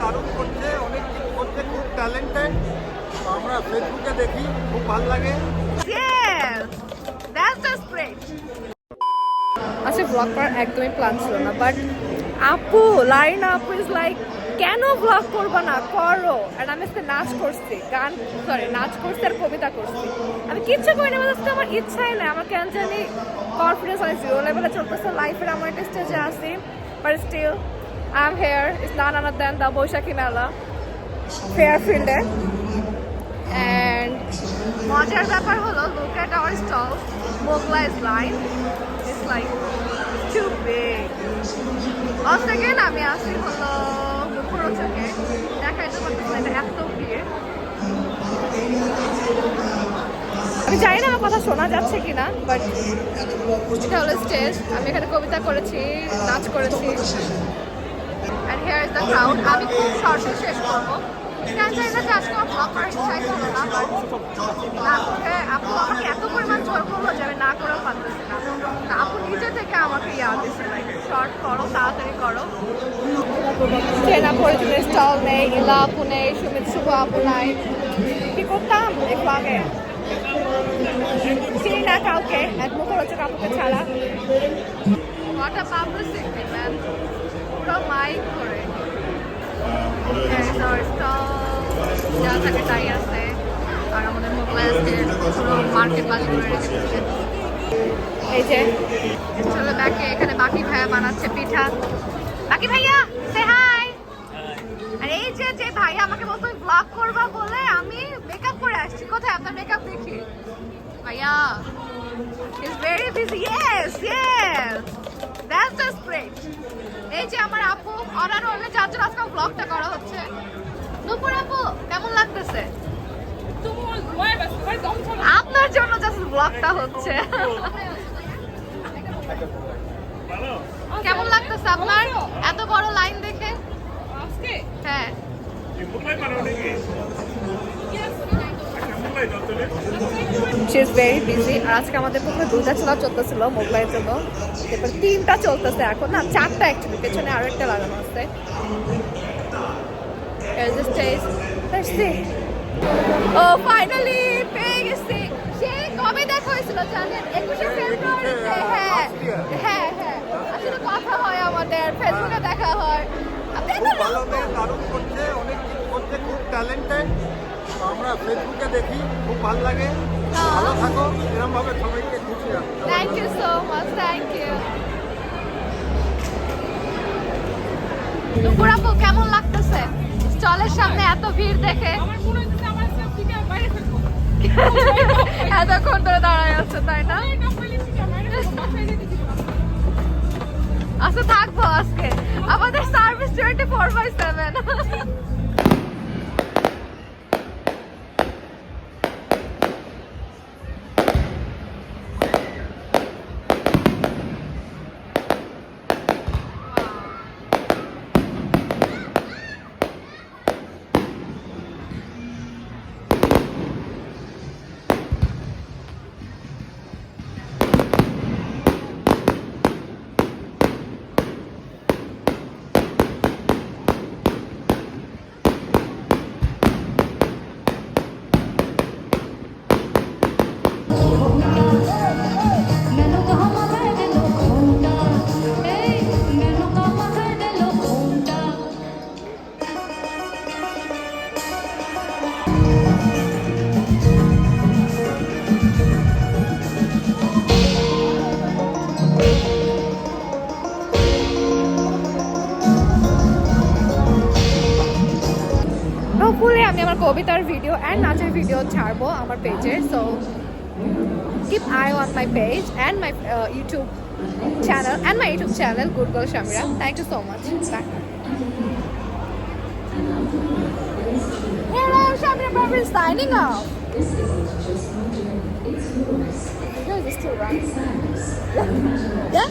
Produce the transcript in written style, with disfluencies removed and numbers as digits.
দারুণ করছে, অনেক কিছু করছে, খুব ট্যালেন্টেড। আমরা ফেসবুকে দেখি, খুব ভালো লাগে। আচ্ছা, ব্লগ করার একদমই প্ল্যান ছিল না, বাট আপু লাইন আপ ইজ লাইক কেন ব্লগ করবো না, করো। আর আমি আজকে নাচ করছি, নাচ করছি আর কবিতা করছি। আমি কিচ্ছু করি না, আজকে আমার ইচ্ছাই নাই। আমার কেন জানি কনফিডেন্স অনেক জিরো লেভেলে চলতেছে লাইফের। আমার একটা স্টেজে আসি, but still I am here. It's none other than the Baishakhi Mela ফেয়ারফিল্ডে। অ্যান্ড মজার ব্যাপার হলো, লুক এট আওয়ার স্টল, মোগলা is line, it's like too big. All second আমি আসি হলো মুখরোচকে, দেখাইতে পারতেছি এটা এত ভিড়। আমি জানি না আমার কথা শোনা যাচ্ছে কিনা, বাট এটা হলো স্টেজ। আমি এখানে কবিতা করেছি, নাচ করেছি। And here is the crowd. আমি খুব শর্টে শেষ করবো। কেন জানি না যে আজকে আমার ব্লগ করার ইচ্ছাই হলো না, বাট না করে আপু আমাকে এত পরিমাণ জোর করলো যে আমি না করেও পারতেছি না। আপু নিজে থেকে আমাকে ইয়াদ দিচ্ছে, লাইক শর্ট করো, তাড়াতাড়ি করো। চেনা পরিচিত স্টল নেই, ইলা আপু নেই, সুমিত শুভ আপু নাই। কি করতাম একটু আগে, চিনি না কাউকে, এক মুখরোচক আপুকে ছাড়া। What a publicity, man. পুরো মাইক করে। যা থাকে তাই আছে। আর আমাদের মোগলাই আছে, পুরো মার্কেট বাজি করে রেখেছে। এই যে চলো ব্যাকে, এখানে বাকি ভাইয়া বানাচ্ছে পিঠা। বাকি ভাইয়া সে হাই। আর এই যে যে ভাইয়া আমাকে বলতো ব্লগ করবা বলে আমি মেকআপ করে আসছি। কোথায় আপনার মেকআপ দেখি? ভাইয়া is very busy. Yes yes, that's just great. এই যে আমার আপু, অনার হলে যার জন্য আজকে ব্লগটা করা হচ্ছে। নুপুর আপু কেমন লাগতেছে? আপনার জন্য জাস্ট ব্লগটা হচ্ছে। কেমন লাগতেছে আপনার এত বড় লাইন দেখে? হ্যাঁ, শি ইজ ভেরি বিজি। আর আজকে আমাদের প্রথমে 2টা চলা চলতেছিল মোগলাইয়ের জন্য, এরপর 3টা চলতেছে, এখন না 4টা অ্যাকচুয়ালি, পেছনে আরো একটা লাগানো আছে। ও ফাইনালি পেয়ে গেছি। সে কবে দেখা হয়েছিল জানেন? 21শে ফেব্রুয়ারিতে। হ্যাঁ হ্যাঁ হ্যাঁ, আসলে কথা হয় আমাদের, ফেসবুকে দেখা হয়। খুব ভালো মেয়ে, দারুণ করছে, অনেক কিছু করছে, খুব ট্যালেন্টেড। আমরা ফেসবুকে দেখি, খুব ভালো লাগে। ভালো থাকো, এরকমভাবে সবাইকে খুশি রাখো। Thank you so much, thank you. Nupur আপু কেমন লাগতেছে স্টলের সামনে এত ভিড় দেখে? এতক্ষণ ধরে দাঁড়ায় আছে তাই না? আচ্ছা থাকবো আজকে, আমাদের সার্ভিস 24/7। হোপফুলি আমি আমার কবিতার ভিডিও অ্যান্ড নাচের ভিডিও ছাড়বো আমার পেজে, so keep eye on my page and my YouTube channel Good Girl Shamira. Thank you so much. Bye. Hello, Shamira Barbara signing off. Yours is still running. Yeah?